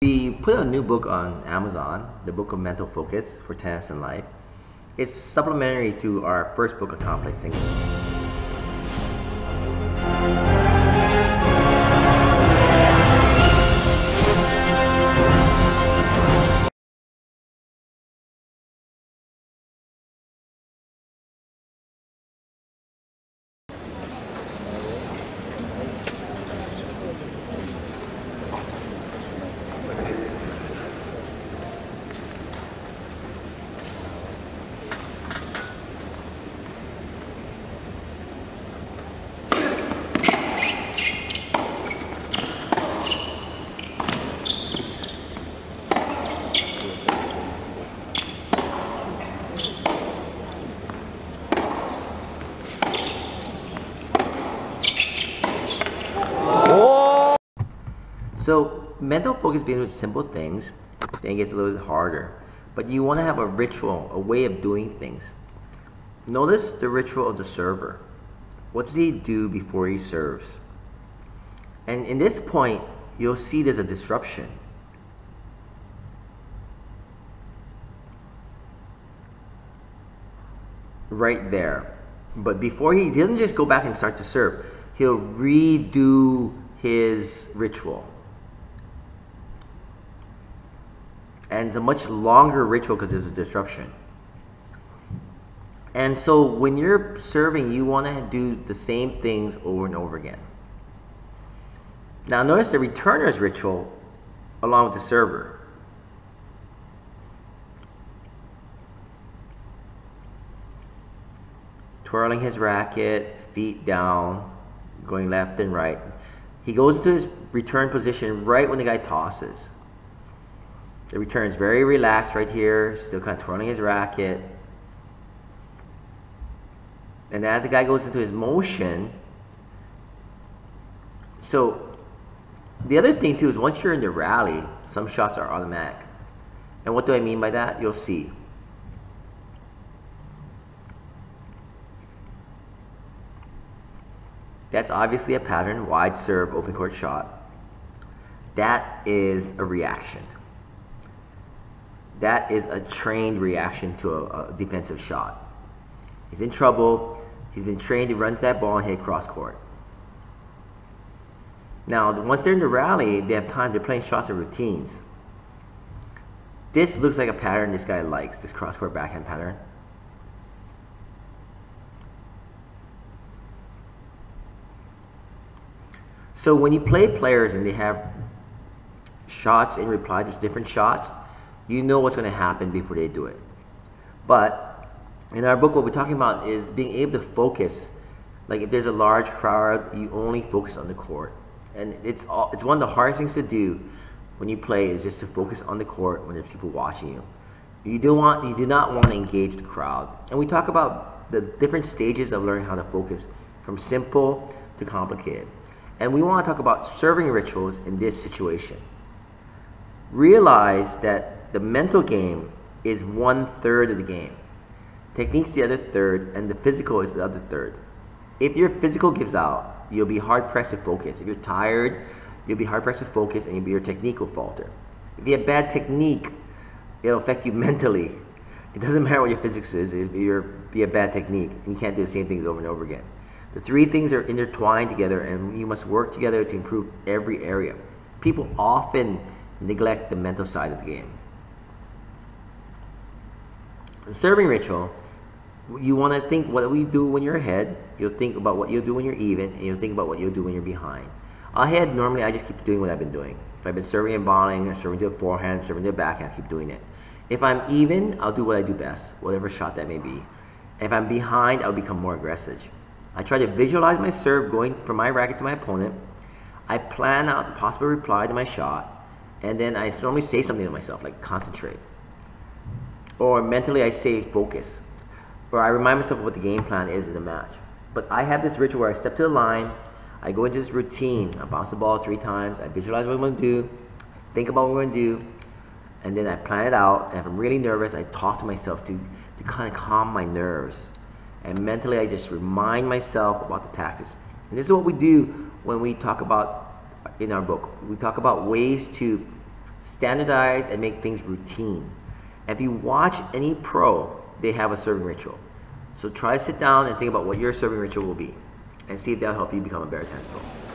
We put a new book on Amazon, the Book of Mental Focus for Tennis and Life. It's supplementary to our first book on complex thinking. So mental focus begins with simple things, then it gets a little bit harder. But you want to have a ritual, a way of doing things. Notice the ritual of the server. What does he do before he serves? And in this point, you'll see there's a disruption. Right there. But before he doesn't just go back and start to serve, he'll redo his ritual. And it's a much longer ritual because there's a disruption. And so when you're serving, you want to do the same things over and over again. Now notice the returner's ritual along with the server. Twirling his racket, feet down, going left and right. He goes into his return position right when the guy tosses. The return is very relaxed right here, still kind of twirling his racket. And as the guy goes into his motion, so the other thing too is once you're in the rally, some shots are automatic. And what do I mean by that? You'll see. That's obviously a pattern, wide serve, open court shot. That is a reaction. That is a trained reaction to a defensive shot. He's in trouble. He's been trained to run to that ball and hit cross court. Now, once they're in the rally, they have time. They're playing shots and routines. This looks like a pattern this guy likes, this cross court backhand pattern. So when you play players and they have shots in reply, there's different shots, you know what's going to happen before they do it. But in our book, what we're talking about is being able to focus. Like if there's a large crowd, you only focus on the court. And it's one of the hardest things to do when you play is just to focus on the court when there's people watching you. You do not want to engage the crowd. And we talk about the different stages of learning how to focus, from simple to complicated. And we want to talk about serving rituals in this situation. Realize that the mental game is 1/3 of the game. Technique's the other third, and the physical is the other third. If your physical gives out, you'll be hard pressed to focus. If you're tired, you'll be hard pressed to focus, and your technique will falter. If you have bad technique, it'll affect you mentally. It doesn't matter what your physics is. If you have bad technique, and you can't do the same things over and over again. The three things are intertwined together, and you must work together to improve every area. People often neglect the mental side of the game. The serving ritual, you want to think what we do when you're ahead. You'll think about what you'll do when you're even, and you'll think about what you'll do when you're behind. Ahead, normally I just keep doing what I've been doing. If I've been serving and balling, or serving to a forehand, serving to a backhand, I keep doing it. If I'm even, I'll do what I do best, whatever shot that may be. If I'm behind, I'll become more aggressive. I try to visualize my serve going from my racket to my opponent. I plan out the possible reply to my shot, and then I normally say something to myself, like concentrate. Or mentally I say focus. Or I remind myself of what the game plan is in the match. But I have this ritual where I step to the line, I go into this routine, I bounce the ball 3 times, I visualize what I'm going to do, I think about what I'm going to do, and then I plan it out, and if I'm really nervous, I talk to myself to kind of calm my nerves. And mentally I just remind myself about the tactics. And this is what we do when we talk about, in our book, we talk about ways to Standardize and make things routine. If you watch any pro, they have a serving ritual. So try to sit down and think about what your serving ritual will be and see if that'll help you become a better tennis pro.